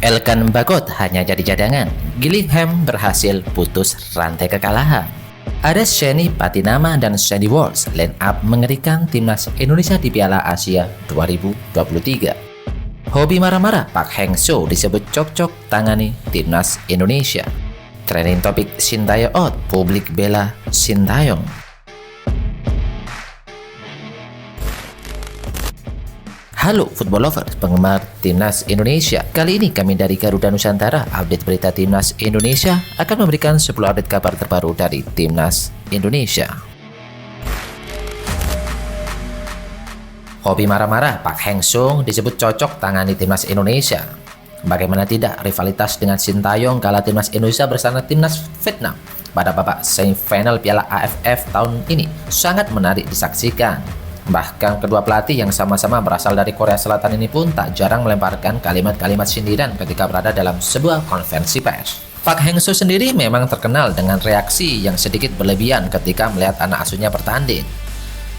Elkan Bagot hanya jadi cadangan. Gillingham berhasil putus rantai kekalahan. Ada Sheni Patinama dan Sandy Walsh line up mengerikan timnas Indonesia di Piala Asia 2023. Hobi marah-marah Park Hang-seo disebut cocok tangani timnas Indonesia. Trending topik Sintayong out, publik bela Sintayong. Halo football lovers, penggemar timnas Indonesia. Kali ini kami dari Garuda Nusantara, update berita timnas Indonesia akan memberikan 10 update kabar terbaru dari timnas Indonesia. Hobi marah-marah Park Hang-seo disebut cocok tangani timnas Indonesia. Bagaimana tidak, rivalitas dengan Sintayong kala timnas Indonesia bersama timnas Vietnam pada babak semifinal Piala AFF tahun ini sangat menarik disaksikan. Bahkan kedua pelatih yang sama-sama berasal dari Korea Selatan ini pun tak jarang melemparkan kalimat-kalimat sindiran ketika berada dalam sebuah konferensi pers. Park Hang-seo sendiri memang terkenal dengan reaksi yang sedikit berlebihan ketika melihat anak asuhnya bertanding.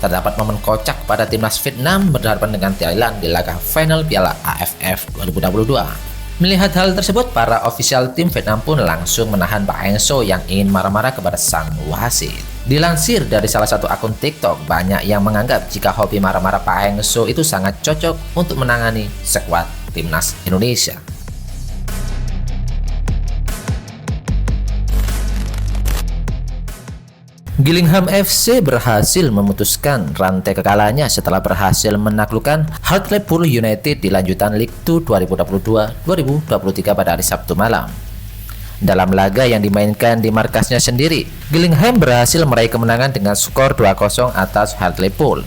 Terdapat momen kocak pada timnas Vietnam berhadapan dengan Thailand di laga final Piala AFF 2022. Melihat hal tersebut, para ofisial tim Vietnam pun langsung menahan Park Hang-seo yang ingin marah-marah kepada sang wasit. Dilansir dari salah satu akun TikTok, banyak yang menganggap jika hobi marah-marah Park Hang-seo itu sangat cocok untuk menangani skuad timnas Indonesia. Gillingham FC berhasil memutuskan rantai kekalahannya setelah berhasil menaklukkan Hartlepool United di lanjutan League 2 2022-2023 pada hari Sabtu malam. Dalam laga yang dimainkan di markasnya sendiri, Gillingham berhasil meraih kemenangan dengan skor 2-0 atas Hartlepool.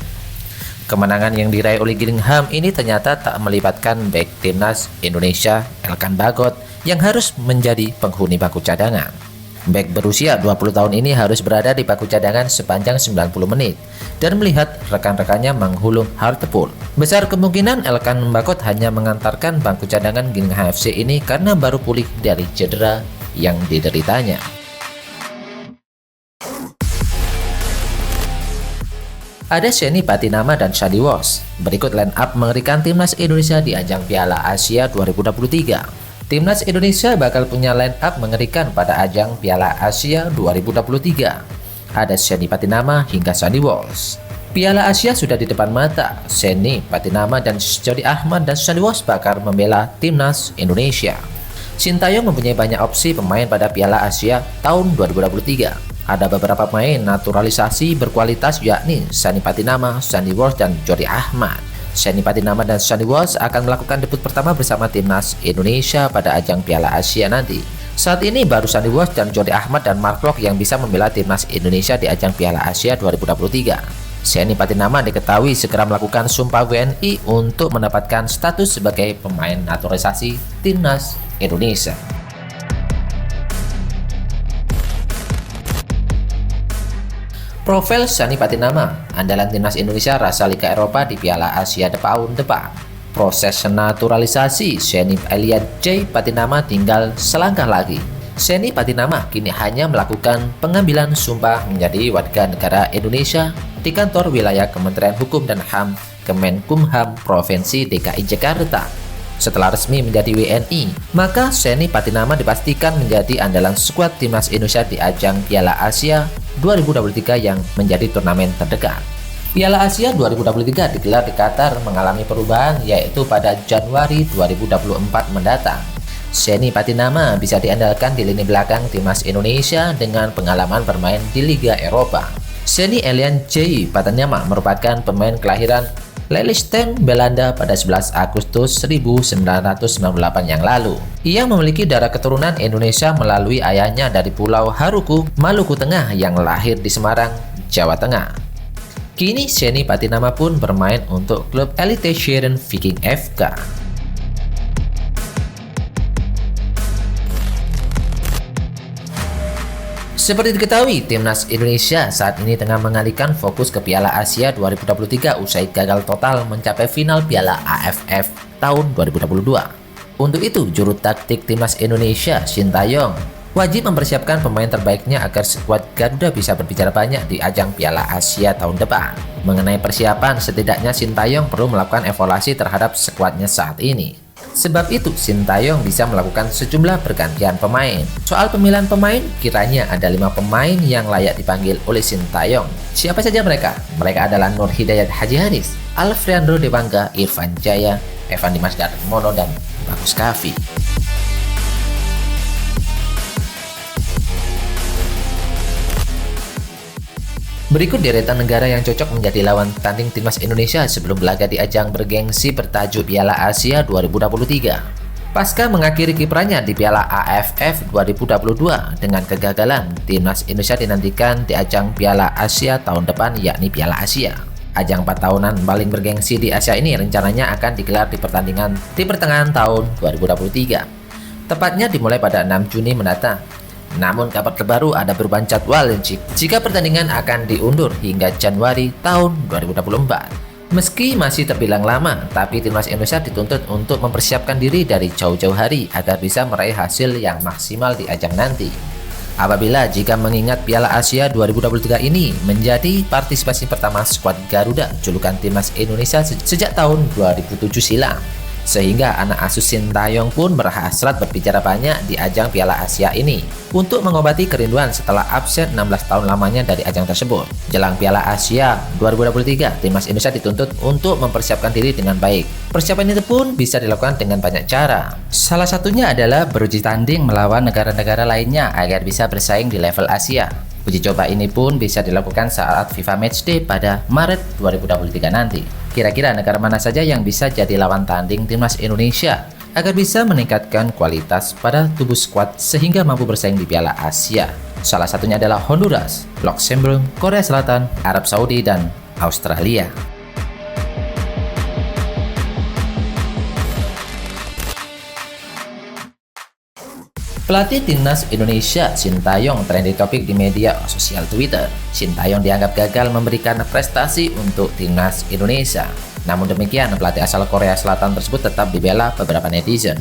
Kemenangan yang diraih oleh Gillingham ini ternyata tak melibatkan bek timnas Indonesia Elkan Bagot yang harus menjadi penghuni bangku cadangan. Bek berusia 20 tahun ini harus berada di bangku cadangan sepanjang 90 menit dan melihat rekan-rekannya menghulung Hartlepool. Besar kemungkinan Elkan Bagot hanya mengantarkan bangku cadangan Gillingham FC ini karena baru pulih dari cedera yang dideritanya. Ada Sheni Patinama dan Sandy Walsh. Berikut line up mengerikan timnas Indonesia di ajang Piala Asia 2023. Timnas Indonesia bakal punya line up mengerikan pada ajang Piala Asia 2023. Ada Sheni Patinama hingga Sandy Walsh. Piala Asia sudah di depan mata. Sheni Patinama dan Jordi Ahmad dan Sandy Walsh bakal membela timnas Indonesia. Sintayong mempunyai banyak opsi pemain pada Piala Asia tahun 2023. Ada beberapa pemain naturalisasi berkualitas yakni Sheni Patinama, Sandy Walsh, dan Jordi Ahmad. Sheni Patinama dan Sandy Walsh akan melakukan debut pertama bersama timnas Indonesia pada ajang Piala Asia nanti. Saat ini baru Sandy Walsh dan Jordi Ahmad dan Mark Locke yang bisa membela timnas Indonesia di ajang Piala Asia 2023. Sheni Patinama diketahui segera melakukan sumpah WNI untuk mendapatkan status sebagai pemain naturalisasi timnas Indonesia. Profil Sheni Patinama, andalan timnas Indonesia rasa Liga Eropa di Piala Asia tahun depan. Proses naturalisasi Sheni Elian J. Patinama tinggal selangkah lagi. Sheni Patinama kini hanya melakukan pengambilan sumpah menjadi warga negara Indonesia di kantor wilayah Kementerian Hukum dan HAM Kemenkumham Provinsi DKI Jakarta. Setelah resmi menjadi WNI, maka Sheni Patinama dipastikan menjadi andalan skuad timnas Indonesia di ajang Piala Asia 2023 yang menjadi turnamen terdekat. Piala Asia 2023 digelar di Qatar mengalami perubahan yaitu pada Januari 2024 mendatang. Sheni Patinama bisa diandalkan di lini belakang timnas Indonesia dengan pengalaman bermain di Liga Eropa. Sheni Elian J. Patinama merupakan pemain kelahiran Lelystad, Belanda pada 11 Agustus 1998 yang lalu. Ia memiliki darah keturunan Indonesia melalui ayahnya dari Pulau Haruku, Maluku Tengah yang lahir di Semarang, Jawa Tengah. Kini Sheni Patinama pun bermain untuk klub Elite Sheeren Viking FK. Seperti diketahui, timnas Indonesia saat ini tengah mengalihkan fokus ke Piala Asia 2023 usai gagal total mencapai final Piala AFF tahun 2022. Untuk itu, juru taktik timnas Indonesia, Sintayong, wajib mempersiapkan pemain terbaiknya agar skuad Garuda bisa berbicara banyak di ajang Piala Asia tahun depan. Mengenai persiapan, setidaknya Sintayong perlu melakukan evaluasi terhadap skuadnya saat ini. Sebab itu, Sintayong bisa melakukan sejumlah pergantian pemain. Soal pemilihan pemain, kiranya ada 5 pemain yang layak dipanggil oleh Sintayong. Siapa saja mereka? Mereka adalah Nur Hidayat Haji Haris, Alfreandro Dewangga, Irfan Jaya, Evan Dimas Darmono, dan Bagus Kavi. Berikut deretan negara yang cocok menjadi lawan tanding timnas Indonesia sebelum berlaga di ajang bergengsi bertajuk Piala Asia 2023. Pasca mengakhiri kiprahnya di Piala AFF 2022 dengan kegagalan, timnas Indonesia dinantikan di ajang Piala Asia tahun depan, yakni Piala Asia. Ajang 4 tahunan paling bergengsi di Asia ini rencananya akan digelar di pertengahan tahun 2023. Tepatnya dimulai pada 6 Juni mendatang. Namun kabar terbaru ada perubahan jadwal jika pertandingan akan diundur hingga Januari tahun 2024. Meski masih terbilang lama, tapi timnas Indonesia dituntut untuk mempersiapkan diri dari jauh-jauh hari agar bisa meraih hasil yang maksimal di ajang nanti. Apabila jika mengingat Piala Asia 2023 ini menjadi partisipasi pertama skuad Garuda julukan timnas Indonesia sejak tahun 2007 silam. Sehingga anak asuh Sintayong pun berhasrat berbicara banyak di ajang Piala Asia ini untuk mengobati kerinduan setelah absen 16 tahun lamanya dari ajang tersebut. Jelang Piala Asia 2023, timnas Indonesia dituntut untuk mempersiapkan diri dengan baik. Persiapan itu pun bisa dilakukan dengan banyak cara. Salah satunya adalah beruji tanding melawan negara-negara lainnya agar bisa bersaing di level Asia. Uji coba ini pun bisa dilakukan saat FIFA Matchday pada Maret 2023 nanti. Kira-kira negara mana saja yang bisa jadi lawan tanding timnas Indonesia agar bisa meningkatkan kualitas pada tubuh skuad sehingga mampu bersaing di Piala Asia? Salah satunya adalah Honduras, Luxembourg, Korea Selatan, Arab Saudi, dan Australia. Pelatih timnas Indonesia Sintayong trending topik di media sosial Twitter. Sintayong dianggap gagal memberikan prestasi untuk timnas Indonesia. Namun demikian, pelatih asal Korea Selatan tersebut tetap dibela beberapa netizen.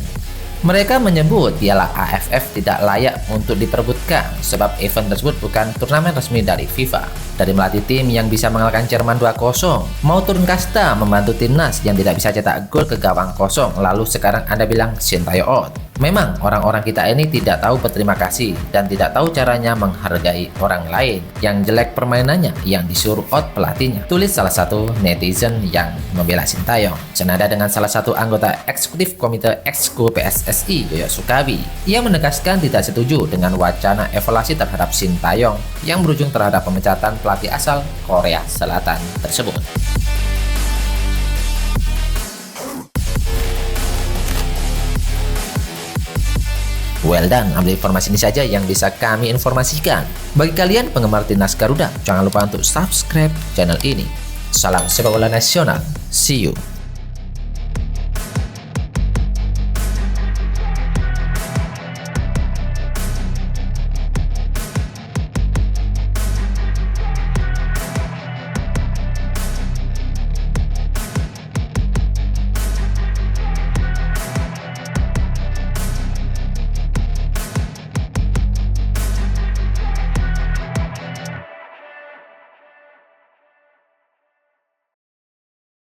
Mereka menyebut Piala AFF tidak layak untuk diperebutkan sebab event tersebut bukan turnamen resmi dari FIFA. Dari melatih tim yang bisa mengalahkan Jerman 2-0, mau turun kasta membantu timnas yang tidak bisa cetak gol ke gawang kosong, lalu sekarang Anda bilang Sintayong out. Memang orang-orang kita ini tidak tahu berterima kasih dan tidak tahu caranya menghargai orang lain. Yang jelek permainannya yang disuruh out pelatihnya, tulis salah satu netizen yang membela Sintayong. Senada dengan salah satu anggota eksekutif komite Exco PSSI, Yoyo Sukawi, ia menegaskan tidak setuju dengan wacana evaluasi terhadap Sintayong yang berujung terhadap pemecatan pelatih asal Korea Selatan tersebut. Well done, ambil informasi ini saja yang bisa kami informasikan. Bagi kalian penggemar timnas Garuda, jangan lupa untuk subscribe channel ini. Salam sepak bola nasional, see you.